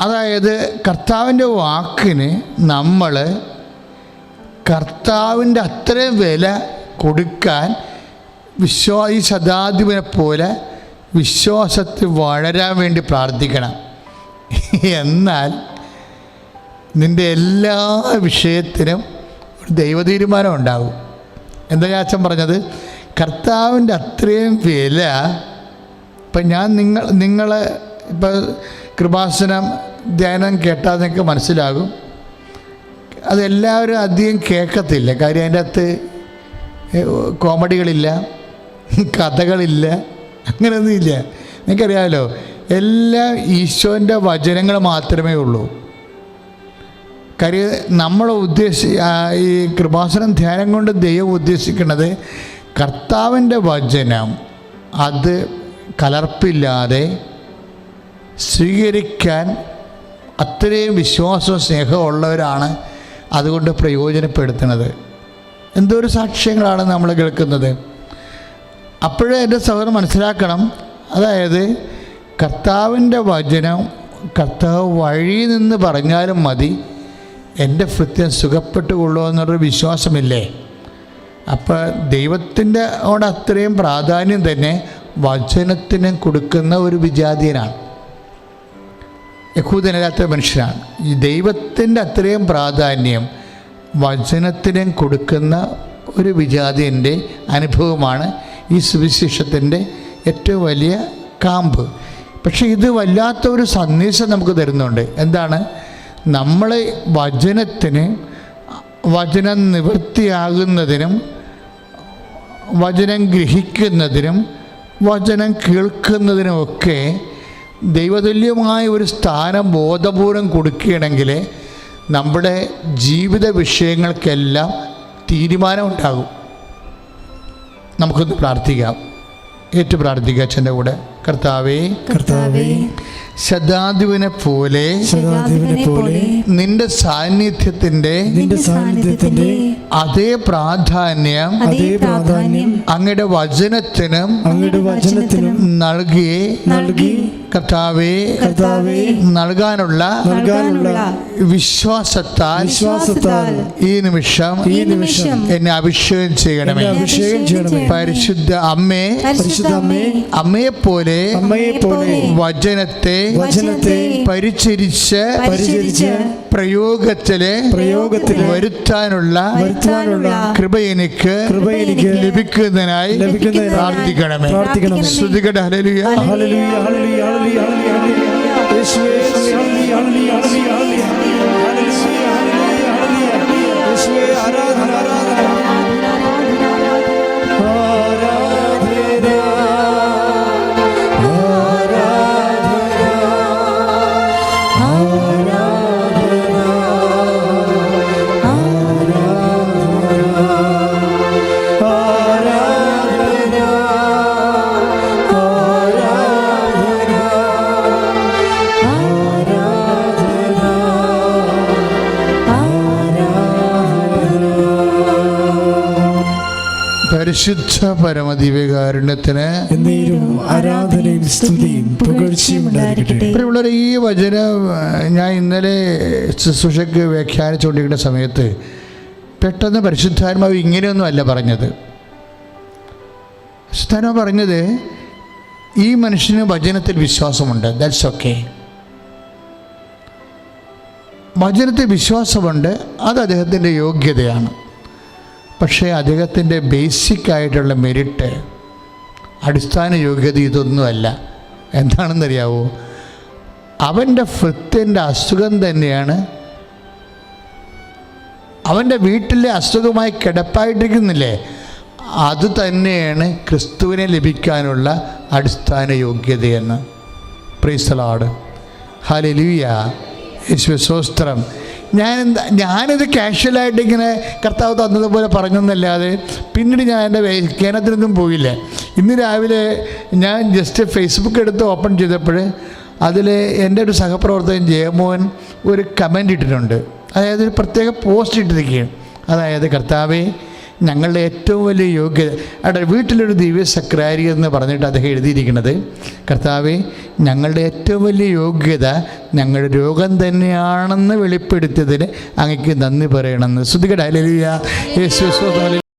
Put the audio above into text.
അതായത് കർത്താവിൻ്റെ വാക്കിന് നമ്മൾ കർത്താവിൻ്റെ അത്രയും വില കൊടുക്കാൻ ഈ ശതാധിപനെ പോലെ വിശ്വാസത്തിൽ വളരാൻ വേണ്ടി പ്രാർത്ഥിക്കണം. എന്നാൽ നിൻ്റെ എല്ലാ വിഷയത്തിനും ഒരു ദൈവതീരുമാനം ഉണ്ടാകും. എന്താ അച്ഛൻ പറഞ്ഞത്? കർത്താവിൻ്റെ അത്രയും വില. ഇപ്പം ഞാൻ നിങ്ങളെ ഇപ്പം കൃപാസനം ധ്യാനം കേട്ടാൽ നിങ്ങൾക്ക് മനസ്സിലാകും. അതെല്ലാവരും അധികം കേൾക്കത്തില്ല. കാര്യം അതിൻ്റെ അകത്ത് കോമഡികളില്ല, കഥകളില്ല, അങ്ങനെയൊന്നുമില്ല. നിങ്ങൾക്കറിയാമല്ലോ, എല്ലാം ഈശോൻ്റെ വചനങ്ങൾ മാത്രമേ ഉള്ളൂ. കാര്യം നമ്മൾ ഈ കൃപാസനം ധ്യാനം കൊണ്ട് ദൈവം ഉദ്ദേശിക്കുന്നത് കർത്താവിൻ്റെ വചനം അത് കലർപ്പില്ലാതെ സ്വീകരിക്കാൻ അത്രയും വിശ്വാസവും സ്നേഹവും ഉള്ളവരാണ് അതുകൊണ്ട് പ്രയോജനപ്പെടുത്തുന്നത്. എന്തൊരു സാക്ഷ്യങ്ങളാണ് നമ്മൾ കേൾക്കുന്നത്. അപ്പോഴേ എൻ്റെ സഹോദരൻ മനസ്സിലാക്കണം, അതായത് കർത്താവിൻ്റെ വചനം കർത്താവ് വഴി നിന്ന് പറഞ്ഞാലും മതി, എൻ്റെ ഭൃത്യൻ സുഖപ്പെട്ടുകൊള്ളൂ എന്നൊരു വിശ്വാസമില്ലേ? അപ്പോൾ ദൈവത്തിൻ്റെ അത്രയും പ്രാധാന്യം തന്നെ വചനത്തിന് കൊടുക്കുന്ന ഒരു വിജാതീയനാണ്, യഹൂദനല്ലാത്ത മനുഷ്യനാണ്. ഈ ദൈവത്തിൻ്റെ അത്രയും പ്രാധാന്യം വചനത്തിനും കൊടുക്കുന്ന ഒരു വിജാതീയൻ്റെ അനുഭവമാണ് ഈ സുവിശേഷത്തിൻ്റെ ഏറ്റവും വലിയ കാമ്പ്. പക്ഷേ ഇത് വല്ലാത്തൊരു സന്ദേശം നമുക്ക് തരുന്നുണ്ട്. എന്താണ്? നമ്മൾ വചനം നിവൃത്തിയാകുന്നതിനും വചനം ഗ്രഹിക്കുന്നതിനും വചനം കേൾക്കുന്നതിനുമൊക്കെ ദൈവതുല്യമായ ഒരു സ്ഥാനം ബോധപൂർവം കൊടുക്കുകയാണെങ്കിൽ നമ്മുടെ ജീവിത വിഷയങ്ങൾക്കെല്ലാം തീരുമാനമുണ്ടാകും. നമുക്കൊന്ന് പ്രാർത്ഥിക്കാം, പ്രാർത്ഥിക്കാം അച്ഛൻ്റെ കൂടെ. കർത്താവേ, ശതാധിപനെ പോലെ നിന്റെ സാന്നിധ്യത്തിന്റെ അതേ പ്രാധാന്യം അങ്ങയുടെ വചനത്തിനും നൽകി കർത്താവേ നൽകാനുള്ള വിശ്വാസത്താൽ ഈ നിമിഷം എന്നെ അഭിഷേകം ചെയ്യണമേ. പരിശുദ്ധ അമ്മയെപ്പോലെ വചനത്തെ പരിചരിച്ച് പ്രയോഗത്തില് വരുത്താനുള്ള കൃപ എനിക്ക് ലഭിക്കുന്നതിനായി പ്രാർത്ഥിക്കണമേ. ശ്രുതികട ഹല്ലേലൂയ ഹല്ലേലൂയ ഹല്ലേലൂയ ഹല്ലേലൂയ യേശുവേ ഹല്ലേലൂയ ഹല്ലേലൂയ ഹല്ലേലൂയ യേശുവേ ആരാധന പരിശുദ്ധ പരമദിവ്യകാരുണ്യത്തിന് ആരാധനയും സ്തുതിയും പുകഴ്ചയും ഉണ്ടായിരിക്കട്ടെ. പ്രിയമുള്ളവരെ, ഈ വചനം ഞാൻ ഇന്നലെ ശുശ്രൂഷയ്ക്ക് വ്യാഖ്യാനിച്ചുകൊണ്ടിരിക്കുന്ന സമയത്ത് പെട്ടെന്ന് പരിശുദ്ധാത്മാവ് ഇങ്ങനെയൊന്നും അല്ല പറഞ്ഞത്. പരിശുദ്ധാത്മാവ് പറഞ്ഞത് ഈ മനുഷ്യന് വചനത്തിൽ വിശ്വാസമുണ്ട്, ദാറ്റ്സ് ഓക്കെ. വചനത്തിൽ വിശ്വാസമുണ്ട്, അത് അദ്ദേഹത്തിൻ്റെ യോഗ്യതയാണ്. പക്ഷേ അദ്ദേഹത്തിൻ്റെ ബേസിക്കായിട്ടുള്ള മെരിറ്റ്, അടിസ്ഥാന യോഗ്യത ഇതൊന്നുമല്ല. എന്താണെന്നറിയാവോ? അവൻ്റെ ഭൃത്യൻ്റെ അസുഖം തന്നെയാണ് അവൻ്റെ വീട്ടിലെ അസുഖമായി കിടപ്പായിട്ടിരിക്കുന്നില്ലേ, അത് തന്നെയാണ് ക്രിസ്തുവിനെ ലഭിക്കാനുള്ള അടിസ്ഥാന യോഗ്യതയെന്ന്. പ്രൈസ് ദി ലോർഡ്, ഹല്ലേലൂയ, യേശുവേ സ്തോത്രം. ഞാനിത് കാഷ്വലായിട്ട് ഇങ്ങനെ കർത്താവ് തന്നതുപോലെ പറഞ്ഞെന്നല്ലാതെ പിന്നീട് ഞാൻ എൻ്റെ വ്യാഖ്യാനത്തിനൊന്നും പോയില്ല. ഇന്ന് രാവിലെ ഞാൻ ജസ്റ്റ് ഫേസ്ബുക്ക് എടുത്ത് ഓപ്പൺ ചെയ്തപ്പോൾ അതിൽ എൻ്റെ ഒരു സഹപ്രവർത്തകൻ ജയമോഹൻ ഒരു കമൻ്റ് ഇട്ടിട്ടുണ്ട്. അതായത് ഒരു പ്രത്യേക പോസ്റ്റ് ഇട്ടിരിക്കുകയാണ്. അതായത്, കർത്താവേ, ഞങ്ങളുടെ ഏറ്റവും വലിയ യോഗ്യത. അവിടെ വീട്ടിലൊരു ദിവ്യ സെക്രട്ടറി എന്ന് പറഞ്ഞിട്ട് അദ്ദേഹം എഴുതിയിരിക്കുന്നത്, കർത്താവേ, ഞങ്ങളുടെ ഏറ്റവും വലിയ യോഗ്യത ഞങ്ങളുടെ രോഗം തന്നെയാണെന്ന് വെളിപ്പെടുത്തിയതിന് അങ്ങേക്ക് നന്ദി പറയണമെന്ന്. സ്തുതിക്കട്ടെ. ഹല്ലേലൂയ. യേശുവേ സ്തോത്രം.